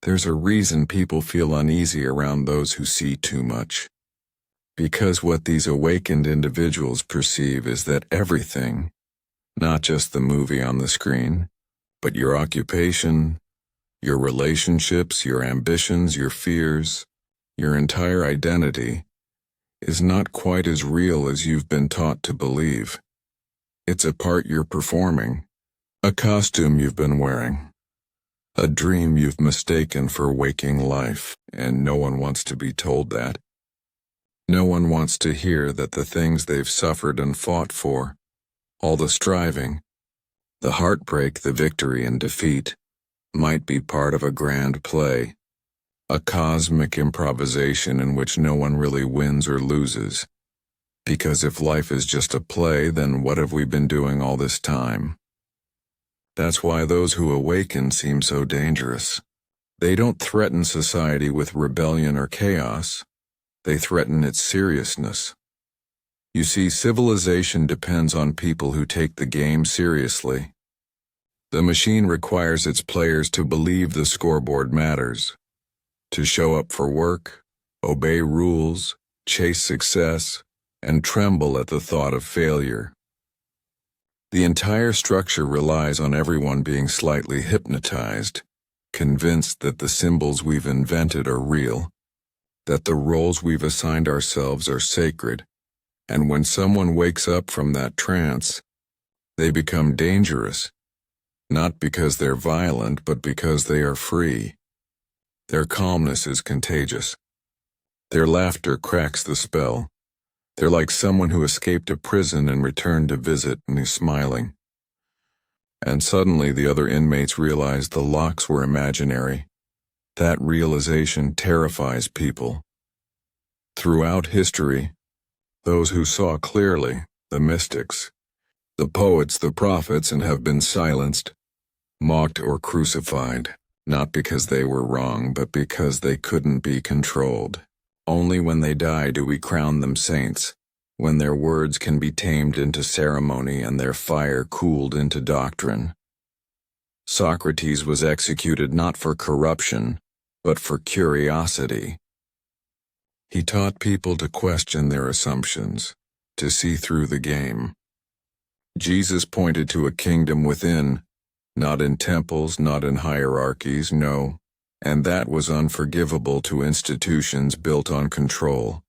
There's a reason people feel uneasy around those who see too much. Because what these awakened individuals perceive is that everything, not just the movie on the screen, but your occupation, your relationships, your ambitions, your fears, your entire identity, is not quite as real as you've been taught to believe. It's a part you're performing, a costume you've been wearing, a dream you've mistaken for waking life, and no one wants to be told that. No one wants to hear that the things they've suffered and fought for, all the striving, the heartbreak, the victory and defeat, might be part of a grand play, a cosmic improvisation in which no one really wins or loses. Because if life is just a play, then what have we been doing all this time? That's why those who awaken seem so dangerous. They don't threaten society with rebellion or chaos. They threaten its seriousness. You see, civilization depends on people who take the game seriously. The machine requires its players to believe the scoreboard matters, to show up for work, obey rules, chase success, and tremble at the thought of failure. The entire structure relies on everyone being slightly hypnotized, convinced that the symbols we've invented are real, that the roles we've assigned ourselves are sacred, and when someone wakes up from that trance, they become dangerous, not because they're violent, but because they are free. Their calmness is contagious. Their laughter cracks the spell. They're like someone who escaped a prison and returned to visit and is smiling. And suddenly the other inmates realize the locks were imaginary. That realization terrifies people. Throughout history, those who saw clearly, the mystics, the poets, the prophets, and have been silenced, mocked or crucified, not because they were wrong, but because they couldn't be controlled. Only when they die do we crown them saints, when their words can be tamed into ceremony and their fire cooled into doctrine. Socrates was executed not for corruption, but for curiosity. He taught people to question their assumptions, to see through the game. Jesus pointed to a kingdom within, not in temples, not in hierarchies, no, and that was unforgivable to institutions built on control.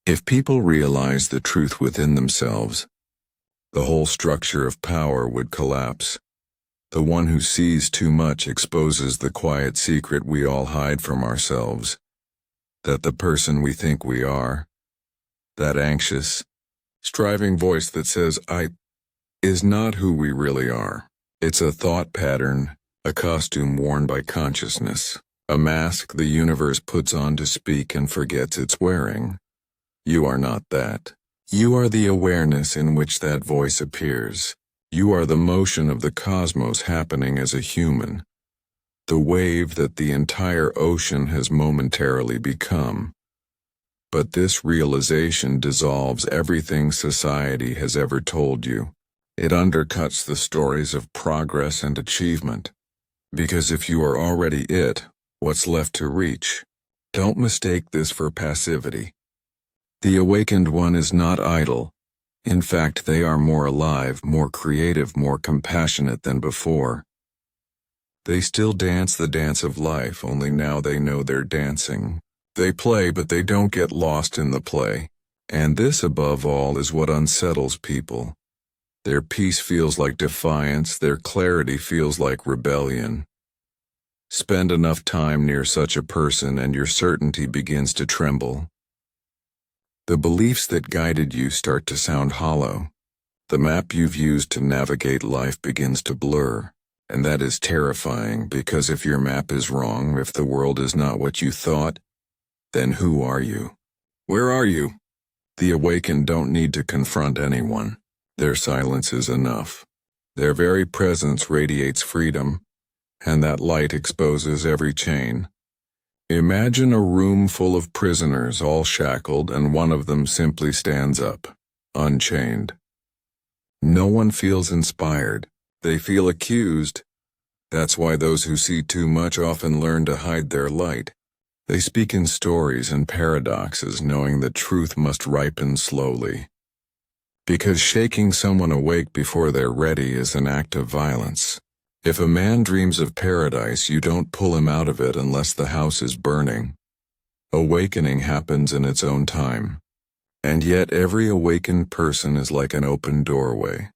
If people realize the truth within themselves, the whole structure of power would collapse. The one who sees too much exposes the quiet secret we all hide from ourselves, that the person we think we are, that anxious, striving voice that says, I, is not who we really are. It's a thought pattern, a costume worn by consciousness, a mask the universe puts on to speak and forgets it's wearing. You are not that. You are the awareness in which that voice appears. You are the motion of the cosmos happening as a human, the wave that the entire ocean has momentarily become. But this realization dissolves everything society has ever told you. It undercuts the stories of progress and achievement. Because if you are already it, what's left to reach? Don't mistake this for passivity. The awakened one is not idle. In fact, they are more alive, more creative, more compassionate than before. They still dance the dance of life, only now they know they're dancing. They play, but they don't get lost in the play. And this, above all, is what unsettles people. Their peace feels like defiance, their clarity feels like rebellion. Spend enough time near such a person and your certainty begins to tremble. The beliefs that guided you start to sound hollow. The map you've used to navigate life begins to blur. And that is terrifying, because if your map is wrong, if the world is not what you thought, then who are you? Where are you? The awakened don't need to confront anyone. Their silence is enough. Their very presence radiates freedom, and that light exposes every chain. Imagine a room full of prisoners, all shackled, and one of them simply stands up, unchained. No one feels inspired. They feel accused. That's why those who see too much often learn to hide their light. They speak in stories and paradoxes, knowing that truth must ripen slowly. Because shaking someone awake before they're ready is an act of violence. If a man dreams of paradise, you don't pull him out of it unless the house is burning. Awakening happens in its own time. And yet every awakened person is like an open doorway.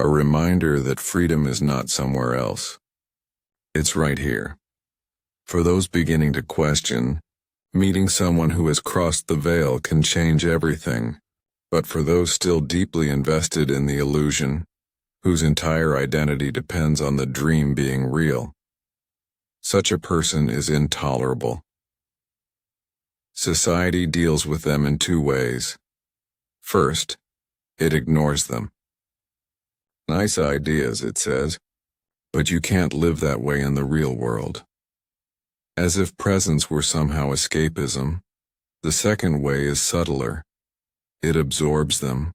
A reminder that freedom is not somewhere else. It's right here. For those beginning to question, meeting someone who has crossed the veil can change everything. But for those still deeply invested in the illusion, whose entire identity depends on the dream being real, such a person is intolerable. Society deals with them in two ways. First, it ignores them. Nice ideas, it says, but you can't live that way in the real world. As if presence were somehow escapism. The second way is subtler. It absorbs them.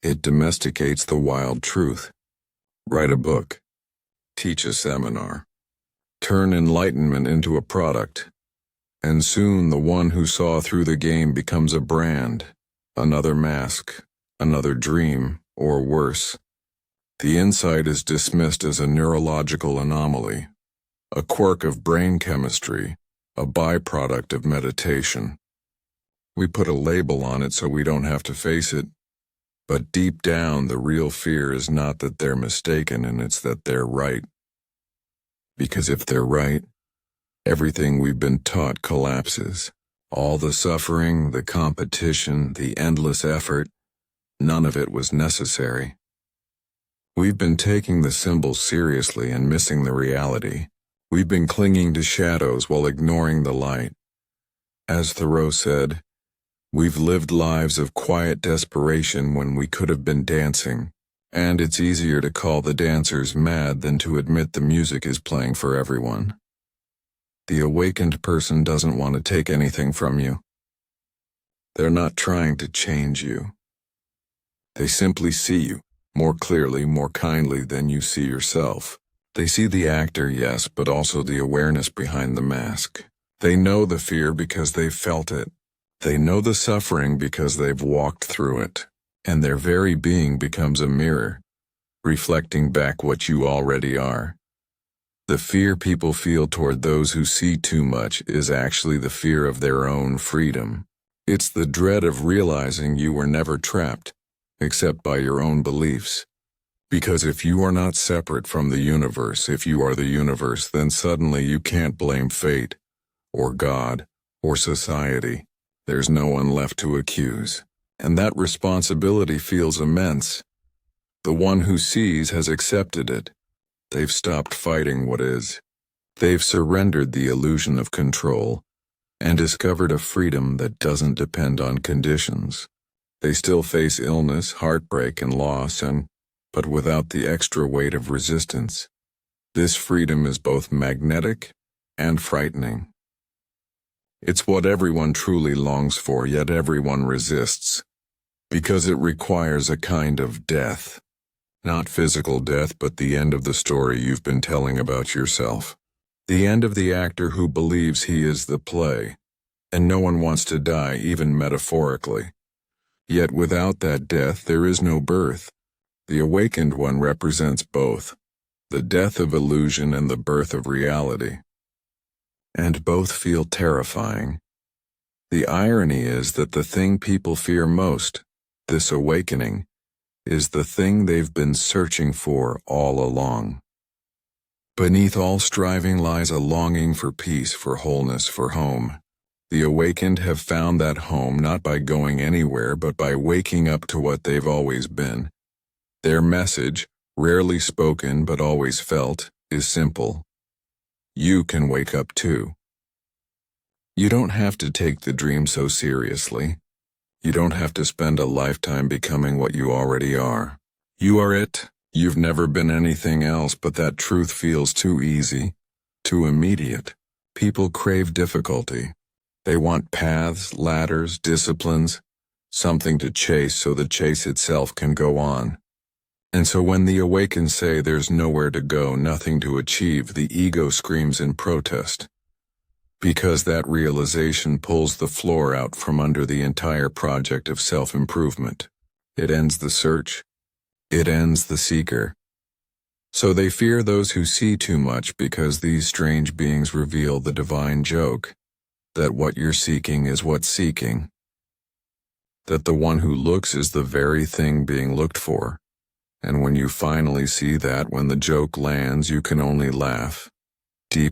It domesticates the wild truth. Write a book. Teach a seminar. Turn enlightenment into a product. And soon the one who saw through the game becomes a brand, another mask, another dream, or worse. The insight is dismissed as a neurological anomaly, a quirk of brain chemistry, a byproduct of meditation. We put a label on it so we don't have to face it, but deep down the real fear is not that they're mistaken, and it's that they're right. Because if they're right, everything we've been taught collapses. All the suffering, the competition, the endless effort, none of it was necessary. We've been taking the symbols seriously and missing the reality. We've been clinging to shadows while ignoring the light. As Thoreau said, we've lived lives of quiet desperation when we could have been dancing, and it's easier to call the dancers mad than to admit the music is playing for everyone. The awakened person doesn't want to take anything from you. They're not trying to change you. They simply see you, more clearly, more kindly than you see yourself. They see the actor, yes, but also the awareness behind the mask. They know the fear because they've felt it. They know the suffering because they've walked through it. And their very being becomes a mirror, reflecting back what you already are. The fear people feel toward those who see too much is actually the fear of their own freedom. It's the dread of realizing you were never trapped, except by your own beliefs. Because if you are not separate from the universe, if you are the universe, then suddenly you can't blame fate, or God, or society. There's no one left to accuse. And that responsibility feels immense. The one who sees has accepted it. They've stopped fighting what is. They've surrendered the illusion of control and discovered a freedom that doesn't depend on conditions. They still face illness, heartbreak, and loss, but without the extra weight of resistance. This freedom is both magnetic and frightening. It's what everyone truly longs for, yet everyone resists. Because it requires a kind of death. Not physical death, but the end of the story you've been telling about yourself. The end of the actor who believes he is the play. And no one wants to die, even metaphorically. Yet without that death, there is no birth. The awakened one represents both, the death of illusion and the birth of reality. And both feel terrifying. The irony is that the thing people fear most, this awakening, is the thing they've been searching for all along. Beneath all striving lies a longing for peace, for wholeness, for home. The awakened have found that home not by going anywhere, but by waking up to what they've always been. Their message, rarely spoken but always felt, is simple. You can wake up too. You don't have to take the dream so seriously. You don't have to spend a lifetime becoming what you already are. You are it. You've never been anything else, but that truth feels too easy, too immediate. People crave difficulty. They want paths, ladders, disciplines, something to chase so the chase itself can go on. And so when the awakened say there's nowhere to go, nothing to achieve, the ego screams in protest. Because that realization pulls the floor out from under the entire project of self-improvement. It ends the search. It ends the seeker. So they fear those who see too much, because these strange beings reveal the divine joke, that what you're seeking is what's seeking. That the one who looks is the very thing being looked for. And when you finally see that, when the joke lands, you can only laugh. Deep